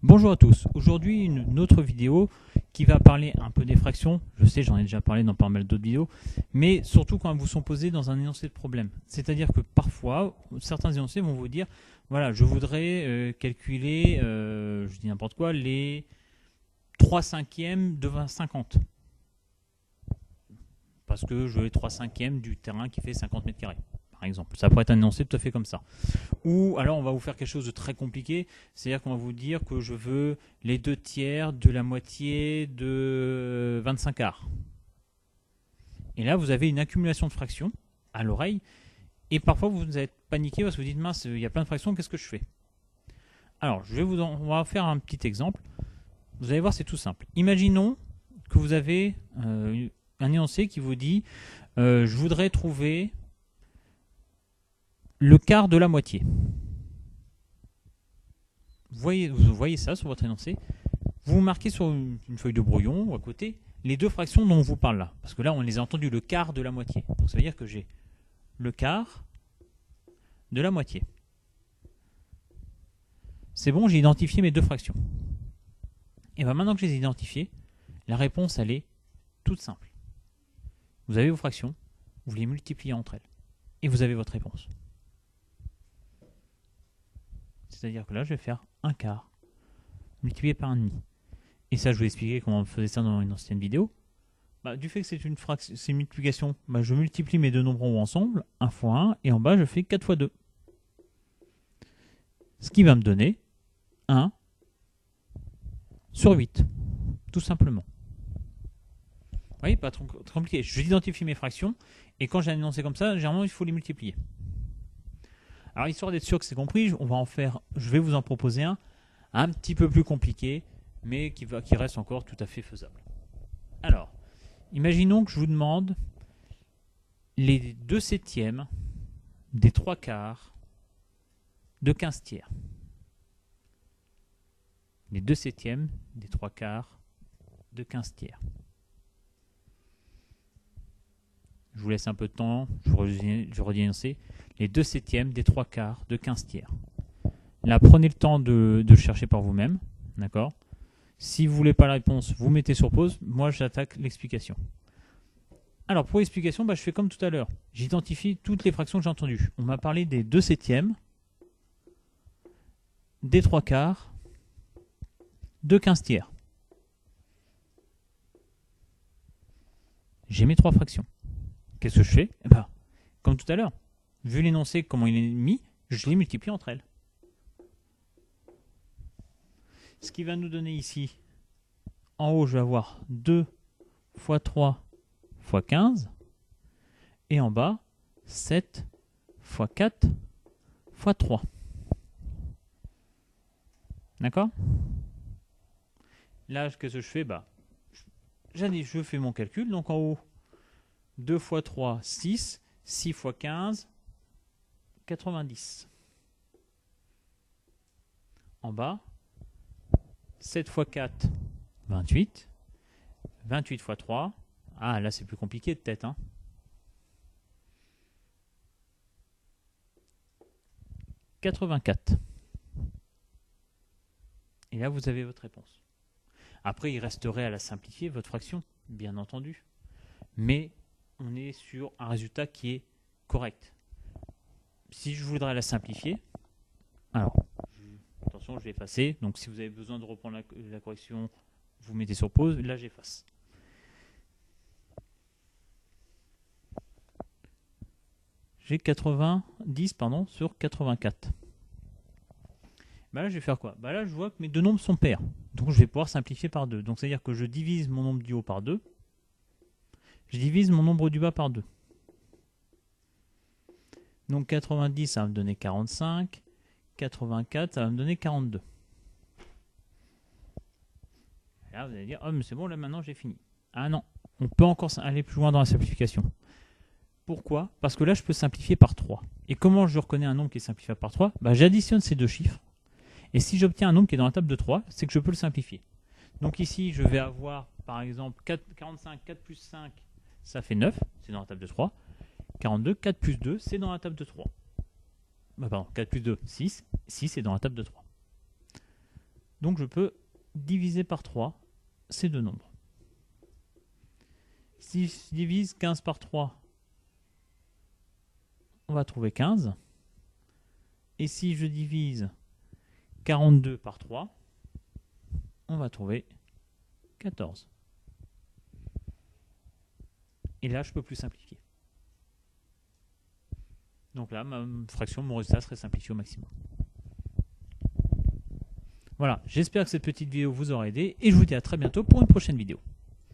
Bonjour à tous, aujourd'hui une autre vidéo qui va parler un peu des fractions. Je sais, j'en ai déjà parlé dans pas mal d'autres vidéos, mais surtout quand elles vous sont posées dans un énoncé de problème. C'est-à-dire que parfois, certains énoncés vont vous dire, voilà, je voudrais calculer, je dis n'importe quoi, les 3/5 de 50. Parce que je veux 3/5 du terrain qui fait 50 mètres carrés, par exemple. Ça pourrait être un énoncé tout à fait comme ça. Ou alors on va vous faire quelque chose de très compliqué, c'est-à-dire qu'on va vous dire que je veux les 2/3 de la moitié de 25 quarts. Et là vous avez une accumulation de fractions à l'oreille, et parfois vous êtes paniqué parce que vous dites mince, il y a plein de fractions, qu'est-ce que je fais? Alors on va faire un petit exemple. Vous allez voir, c'est tout simple. Imaginons que vous avez un énoncé qui vous dit je voudrais trouver le quart de la moitié. Vous voyez ça sur votre énoncé. Vous marquez sur une feuille de brouillon ou à côté les deux fractions dont on vous parle là. Parce que là, on les a entendues, le quart de la moitié. Donc ça veut dire que j'ai le quart de la moitié. C'est bon, j'ai identifié mes deux fractions. Et bien maintenant que je les ai identifiées, la réponse, elle est toute simple. Vous avez vos fractions, vous les multipliez entre elles. Et vous avez votre réponse. C'est-à-dire que là, je vais faire un quart multiplié par un demi. Et ça, je vous ai expliqué comment on faisait ça dans une ancienne vidéo. Du fait que c'est une multiplication, je multiplie mes deux nombres en haut ensemble, 1 fois 1, et en bas, je fais 4 fois 2. Ce qui va me donner 1 sur 8, tout simplement. Vous voyez, pas trop compliqué. Je identifie mes fractions, et quand j'ai un énoncé comme ça, généralement, il faut les multiplier. Alors, histoire d'être sûr que c'est compris, je vais vous en proposer un petit peu plus compliqué, mais qui reste encore tout à fait faisable. Alors, imaginons que je vous demande les 2/7 des 3 quarts de 15/3. Les 2/7 des 3 quarts de 15/3. Je vous laisse un peu de temps, je redis les 2/7 des 3 quarts de 15/3. Là, prenez le temps de chercher par vous-même, d'accord? Si vous ne voulez pas la réponse, vous mettez sur pause. Moi, j'attaque l'explication. Alors, pour l'explication, je fais comme tout à l'heure. J'identifie toutes les fractions que j'ai entendues. On m'a parlé des 2/7 des 3 quarts de 15/3. J'ai mes 3 fractions. Qu'est-ce que je fais? Comme tout à l'heure. Vu l'énoncé, comment il est mis, je les multiplie entre elles. Ce qui va nous donner ici, en haut, je vais avoir 2 fois 3 fois 15. Et en bas, 7 fois 4 fois 3. D'accord? Là, qu'est-ce que je fais? Je fais mon calcul. Donc en haut, 2 fois 3, 6. 6 fois 15, 90. En bas, 7 fois 4, 28. 28 fois 3. Ah, là, c'est plus compliqué de tête. 84. Et là, vous avez votre réponse. Après, il resterait à la simplifier, votre fraction, bien entendu. Mais on est sur un résultat qui est correct. Si je voudrais la simplifier, alors, attention, je vais effacer. Donc, si vous avez besoin de reprendre la correction, vous mettez sur pause. Là, j'efface. J'ai 90 sur 84. Là, je vais faire quoi? Là, je vois que mes deux nombres sont pairs. Donc, je vais pouvoir simplifier par 2. Donc, c'est-à-dire que je divise mon nombre du haut par 2. Je divise mon nombre du bas par 2. Donc, 90, ça va me donner 45. 84, ça va me donner 42. Et là, vous allez dire, oh, mais c'est bon, là, maintenant, j'ai fini. Ah non, on peut encore aller plus loin dans la simplification. Pourquoi? Parce que là, je peux simplifier par 3. Et comment je reconnais un nombre qui est simplifiable par 3? J'additionne ces deux chiffres. Et si j'obtiens un nombre qui est dans la table de 3, c'est que je peux le simplifier. Donc ici, je vais avoir, par exemple, 45, 4 plus 5, ça fait 9, c'est dans la table de 3. 42, 4 plus 2, c'est dans la table de 3. 4 plus 2, 6, 6 est dans la table de 3. Donc je peux diviser par 3 ces deux nombres. Si je divise 15 par 3, on va trouver 15. Et si je divise 42 par 3, on va trouver 14. Et là, je ne peux plus simplifier. Donc là, ma fraction, mon résultat serait simplifié au maximum. Voilà, j'espère que cette petite vidéo vous aura aidé et je vous dis à très bientôt pour une prochaine vidéo.